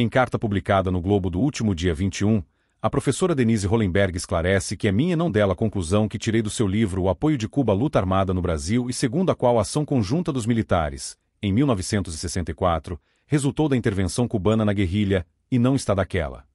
Em carta publicada no Globo do último dia 21, a professora Denise Hollenberg esclarece que é minha e não dela a conclusão que tirei do seu livro O Apoio de Cuba à Luta Armada no Brasil e segundo a qual a ação conjunta dos militares, em 1964, resultou da intervenção cubana na guerrilha, e não está daquela.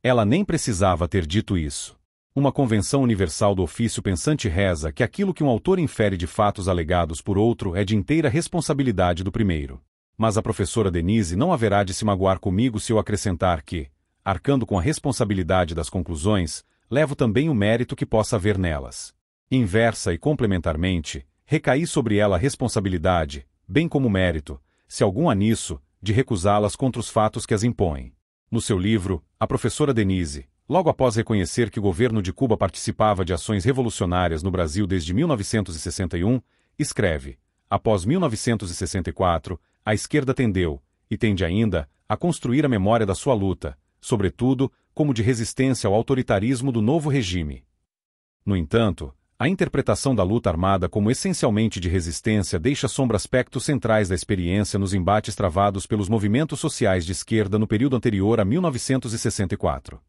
Ela nem precisava ter dito isso. Uma convenção universal do ofício pensante reza que aquilo que um autor infere de fatos alegados por outro é de inteira responsabilidade do primeiro. Mas a professora Denise não haverá de se magoar comigo se eu acrescentar que, arcando com a responsabilidade das conclusões, levo também o mérito que possa haver nelas. Inversa e complementarmente, recaí sobre ela a responsabilidade, bem como o mérito, se algum há nisso, de recusá-las contra os fatos que as impõem. No seu livro, a professora Denise, logo após reconhecer que o governo de Cuba participava de ações revolucionárias no Brasil desde 1961, escreve: após 1964, a esquerda tendeu, e tende ainda, a construir a memória da sua luta, sobretudo, como de resistência ao autoritarismo do novo regime. No entanto, a interpretação da luta armada como essencialmente de resistência deixa sombra aspectos centrais da experiência nos embates travados pelos movimentos sociais de esquerda no período anterior a 1964.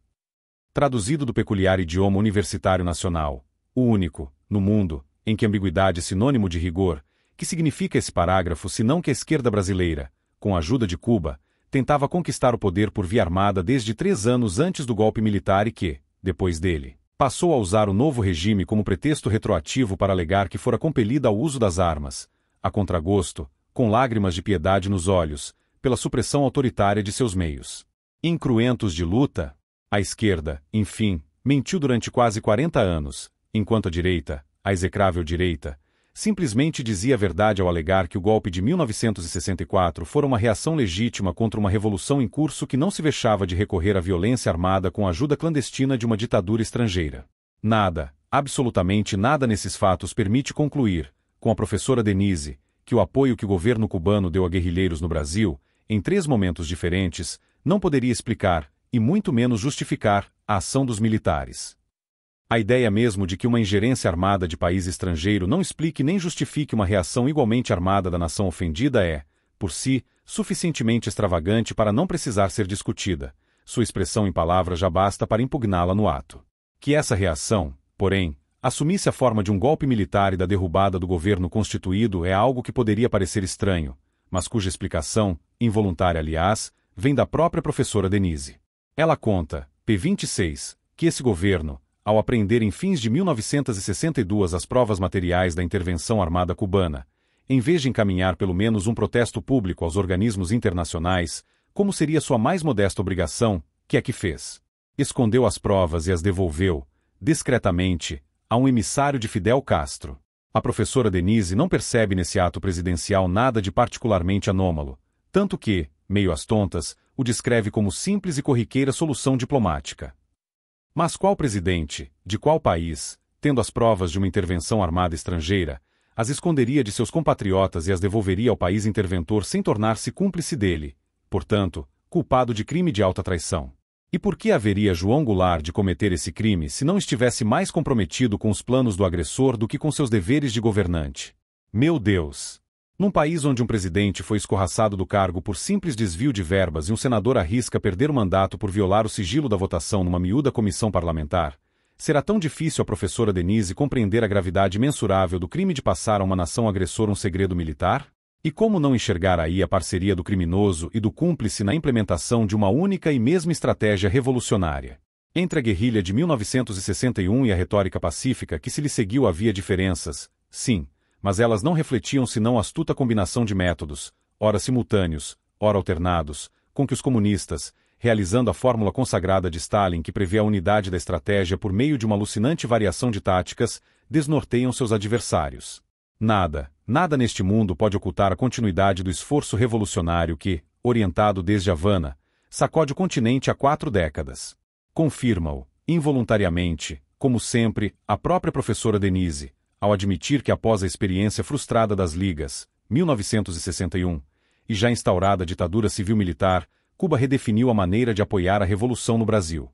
Traduzido do peculiar idioma universitário nacional, o único, no mundo, em que ambiguidade é sinônimo de rigor, que significa esse parágrafo senão que a esquerda brasileira, com a ajuda de Cuba, tentava conquistar o poder por via armada desde 3 anos antes do golpe militar e que, depois dele, passou a usar o novo regime como pretexto retroativo para alegar que fora compelida ao uso das armas, a contragosto, com lágrimas de piedade nos olhos, pela supressão autoritária de seus meios. Incruentos de luta, a esquerda, enfim, mentiu durante quase 40 anos, enquanto a direita, a execrável direita, simplesmente dizia a verdade ao alegar que o golpe de 1964 fora uma reação legítima contra uma revolução em curso que não se vexava de recorrer à violência armada com a ajuda clandestina de uma ditadura estrangeira. Nada, absolutamente nada nesses fatos permite concluir, com a professora Denise, que o apoio que o governo cubano deu a guerrilheiros no Brasil, em 3 momentos diferentes, não poderia explicar, e muito menos justificar, a ação dos militares. A ideia mesmo de que uma ingerência armada de país estrangeiro não explique nem justifique uma reação igualmente armada da nação ofendida é, por si, suficientemente extravagante para não precisar ser discutida. Sua expressão em palavras já basta para impugná-la no ato. Que essa reação, porém, assumisse a forma de um golpe militar e da derrubada do governo constituído é algo que poderia parecer estranho, mas cuja explicação, involuntária aliás, vem da própria professora Denise. Ela conta, p. 26, que esse governo, ao apreender em fins de 1962 as provas materiais da intervenção armada cubana, em vez de encaminhar pelo menos um protesto público aos organismos internacionais, como seria sua mais modesta obrigação, que é que fez? Escondeu as provas e as devolveu, discretamente, a um emissário de Fidel Castro. A professora Denise não percebe nesse ato presidencial nada de particularmente anômalo, tanto que, meio às tontas, o descreve como simples e corriqueira solução diplomática. Mas qual presidente, de qual país, tendo as provas de uma intervenção armada estrangeira, as esconderia de seus compatriotas e as devolveria ao país interventor sem tornar-se cúmplice dele, portanto, culpado de crime de alta traição? E por que haveria João Goulart de cometer esse crime se não estivesse mais comprometido com os planos do agressor do que com seus deveres de governante? Meu Deus! Num país onde um presidente foi escorraçado do cargo por simples desvio de verbas e um senador arrisca perder o mandato por violar o sigilo da votação numa miúda comissão parlamentar, será tão difícil a professora Denise compreender a gravidade mensurável do crime de passar a uma nação agressora um segredo militar? E como não enxergar aí a parceria do criminoso e do cúmplice na implementação de uma única e mesma estratégia revolucionária? Entre a guerrilha de 1961 e a retórica pacífica que se lhe seguiu havia diferenças, sim, mas elas não refletiam senão a astuta combinação de métodos, ora simultâneos, ora alternados, com que os comunistas, realizando a fórmula consagrada de Stalin que prevê a unidade da estratégia por meio de uma alucinante variação de táticas, desnorteiam seus adversários. Nada neste mundo pode ocultar a continuidade do esforço revolucionário que, orientado desde Havana, sacode o continente há 4 décadas. Confirma-o, involuntariamente, como sempre, a própria professora Denise, ao admitir que após a experiência frustrada das Ligas, 1961, e já instaurada a ditadura civil-militar, Cuba redefiniu a maneira de apoiar a revolução no Brasil.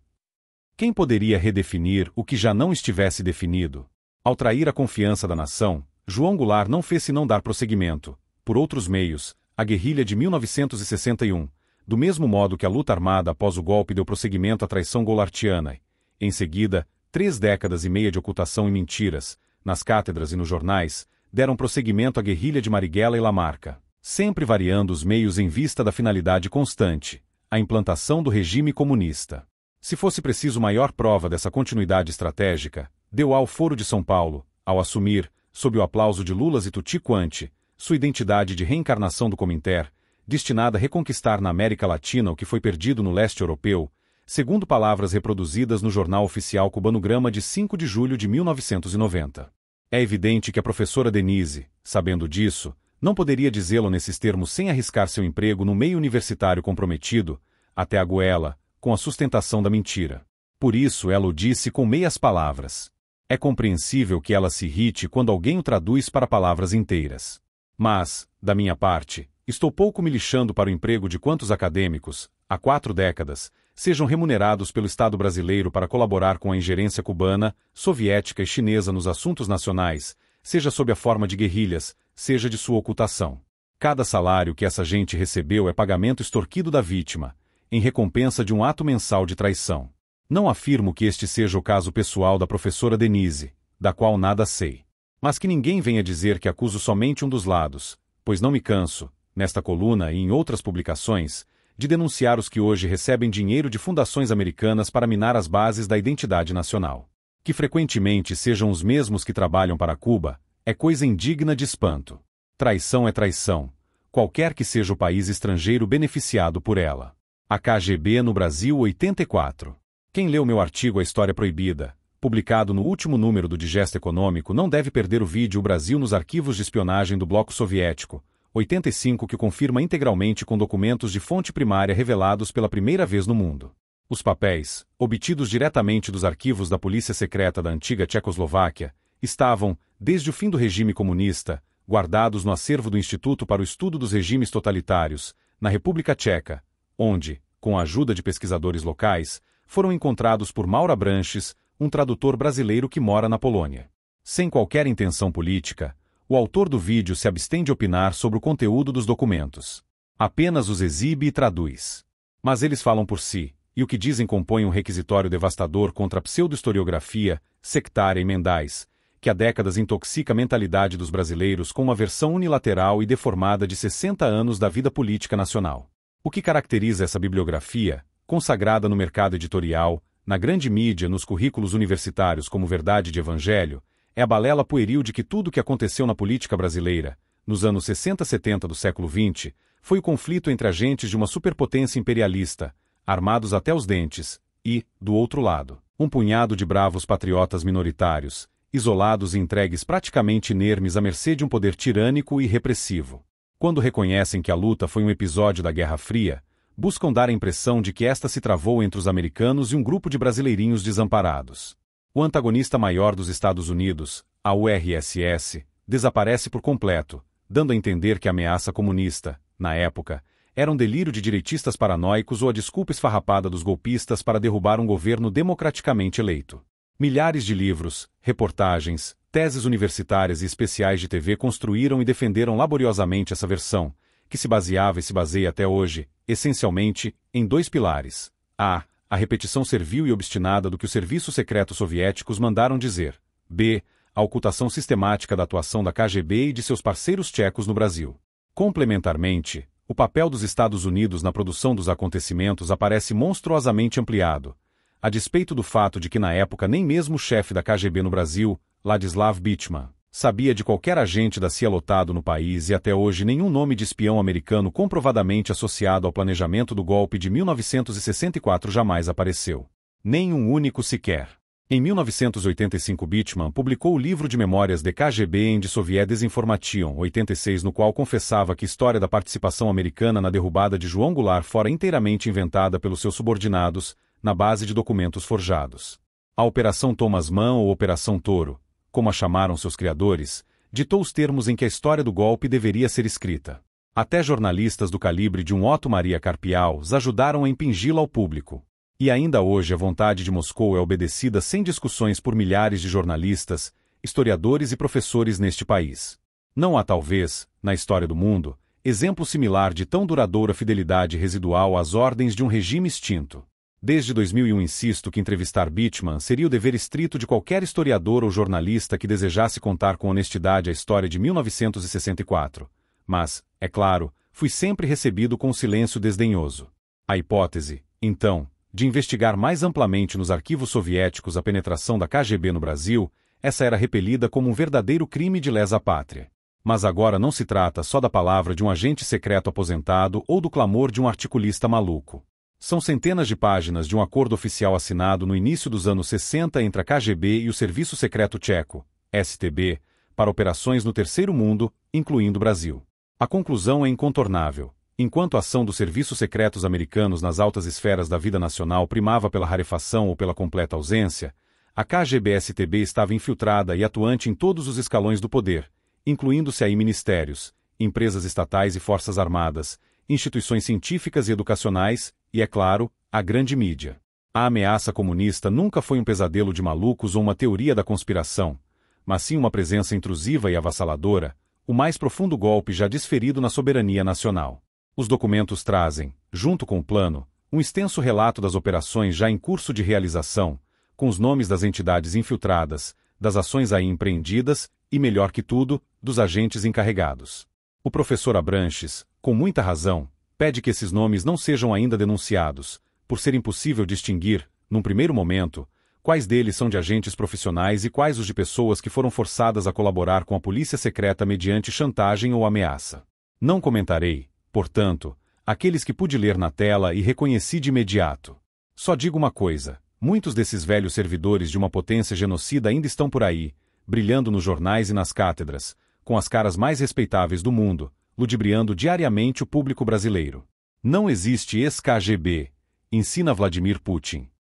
Quem poderia redefinir o que já não estivesse definido? Ao trair a confiança da nação, João Goulart não fez senão dar prosseguimento, por outros meios, à guerrilha de 1961, do mesmo modo que a luta armada após o golpe deu prosseguimento à traição goulartiana. Em seguida, 3 décadas e meia de ocultação e mentiras, nas cátedras e nos jornais, deram prosseguimento à guerrilha de Marighella e Lamarca, sempre variando os meios em vista da finalidade constante, a implantação do regime comunista. Se fosse preciso maior prova dessa continuidade estratégica, deu ao Foro de São Paulo, ao assumir, sob o aplauso de Lulas e Tutti Quanti, sua identidade de reencarnação do Cominter, destinada a reconquistar na América Latina o que foi perdido no leste europeu, segundo palavras reproduzidas no Jornal Oficial Cubanograma de 5 de julho de 1990. É evidente que a professora Denise, sabendo disso, não poderia dizê-lo nesses termos sem arriscar seu emprego no meio universitário comprometido, até a goela, com a sustentação da mentira. Por isso ela o disse com meias palavras. É compreensível que ela se irrite quando alguém o traduz para palavras inteiras. Mas, da minha parte, estou pouco me lixando para o emprego de quantos acadêmicos, há 4 décadas, sejam remunerados pelo Estado brasileiro para colaborar com a ingerência cubana, soviética e chinesa nos assuntos nacionais, seja sob a forma de guerrilhas, seja de sua ocultação. Cada salário que essa gente recebeu é pagamento extorquido da vítima, em recompensa de um ato mensal de traição. Não afirmo que este seja o caso pessoal da professora Denise, da qual nada sei. Mas que ninguém venha dizer que acuso somente um dos lados, pois não me canso, nesta coluna e em outras publicações, de denunciar os que hoje recebem dinheiro de fundações americanas para minar as bases da identidade nacional. Que frequentemente sejam os mesmos que trabalham para Cuba, é coisa indigna de espanto. Traição é traição, qualquer que seja o país estrangeiro beneficiado por ela. A KGB no Brasil 84. Quem leu meu artigo A História Proibida, publicado no último número do Digesto Econômico, não deve perder o vídeo O Brasil nos arquivos de espionagem do Bloco Soviético, 85, que confirma integralmente com documentos de fonte primária revelados pela primeira vez no mundo. Os papéis, obtidos diretamente dos arquivos da polícia secreta da antiga Tchecoslováquia, estavam, desde o fim do regime comunista, guardados no acervo do Instituto para o Estudo dos Regimes Totalitários, na República Tcheca, onde, com a ajuda de pesquisadores locais, foram encontrados por Mauro Abranches, um tradutor brasileiro que mora na Polônia. Sem qualquer intenção política, o autor do vídeo se abstém de opinar sobre o conteúdo dos documentos. Apenas os exibe e traduz. Mas eles falam por si, e o que dizem compõe um requisitório devastador contra a pseudo-historiografia, sectária e mendaz, que há décadas intoxica a mentalidade dos brasileiros com uma versão unilateral e deformada de 60 anos da vida política nacional. O que caracteriza essa bibliografia, consagrada no mercado editorial, na grande mídia, nos currículos universitários como verdade de evangelho, é a balela pueril de que tudo o que aconteceu na política brasileira, nos anos 60-70 do século XX, foi o conflito entre agentes de uma superpotência imperialista, armados até os dentes, e, do outro lado, um punhado de bravos patriotas minoritários, isolados e entregues praticamente inermes à mercê de um poder tirânico e repressivo. Quando reconhecem que a luta foi um episódio da Guerra Fria, buscam dar a impressão de que esta se travou entre os americanos e um grupo de brasileirinhos desamparados. O antagonista maior dos Estados Unidos, a URSS, desaparece por completo, dando a entender que a ameaça comunista, na época, era um delírio de direitistas paranoicos ou a desculpa esfarrapada dos golpistas para derrubar um governo democraticamente eleito. Milhares de livros, reportagens, teses universitárias e especiais de TV construíram e defenderam laboriosamente essa versão, que se baseava e se baseia até hoje, essencialmente, em 2 pilares. A repetição servil e obstinada do que os serviços secretos soviéticos mandaram dizer. B. A ocultação sistemática da atuação da KGB e de seus parceiros tchecos no Brasil. Complementarmente, o papel dos Estados Unidos na produção dos acontecimentos aparece monstruosamente ampliado, a despeito do fato de que na época nem mesmo o chefe da KGB no Brasil, Ladislav Bichman, sabia de qualquer agente da CIA lotado no país e até hoje nenhum nome de espião americano comprovadamente associado ao planejamento do golpe de 1964 jamais apareceu. Nem um único sequer. Em 1985 Bichman publicou o livro de memórias de KGB em Die Sowjet Desinformation, 86, no qual confessava que a história da participação americana na derrubada de João Goulart fora inteiramente inventada pelos seus subordinados, na base de documentos forjados. A Operação Thomas Mann ou Operação Toro, como a chamaram seus criadores, ditou os termos em que a história do golpe deveria ser escrita. Até jornalistas do calibre de um Otto Maria Carpial ajudaram a impingi-la ao público. E ainda hoje a vontade de Moscou é obedecida sem discussões por milhares de jornalistas, historiadores e professores neste país. Não há talvez, na história do mundo, exemplo similar de tão duradoura fidelidade residual às ordens de um regime extinto. Desde 2001 insisto que entrevistar Bittman seria o dever estrito de qualquer historiador ou jornalista que desejasse contar com honestidade a história de 1964. Mas, é claro, fui sempre recebido com silêncio desdenhoso. A hipótese, então, de investigar mais amplamente nos arquivos soviéticos a penetração da KGB no Brasil, essa era repelida como um verdadeiro crime de lesa pátria. Mas agora não se trata só da palavra de um agente secreto aposentado ou do clamor de um articulista maluco. São centenas de páginas de um acordo oficial assinado no início dos anos 60 entre a KGB e o Serviço Secreto Tcheco, STB, para operações no Terceiro Mundo, incluindo o Brasil. A conclusão é incontornável. Enquanto a ação dos serviços secretos americanos nas altas esferas da vida nacional primava pela rarefação ou pela completa ausência, a KGB-STB estava infiltrada e atuante em todos os escalões do poder, incluindo-se aí ministérios, empresas estatais e forças armadas, instituições científicas e educacionais, e, é claro, a grande mídia. A ameaça comunista nunca foi um pesadelo de malucos ou uma teoria da conspiração, mas sim uma presença intrusiva e avassaladora, o mais profundo golpe já desferido na soberania nacional. Os documentos trazem, junto com o plano, um extenso relato das operações já em curso de realização, com os nomes das entidades infiltradas, das ações aí empreendidas e, melhor que tudo, dos agentes encarregados. O professor Abranches, com muita razão, pede que esses nomes não sejam ainda denunciados, por ser impossível distinguir, num primeiro momento, quais deles são de agentes profissionais e quais os de pessoas que foram forçadas a colaborar com a polícia secreta mediante chantagem ou ameaça. Não comentarei, portanto, aqueles que pude ler na tela e reconheci de imediato. Só digo uma coisa, muitos desses velhos servidores de uma potência genocida ainda estão por aí, brilhando nos jornais e nas cátedras, com as caras mais respeitáveis do mundo, ludibriando diariamente o público brasileiro. Não existe ex-KGB, ensina Vladimir Putin.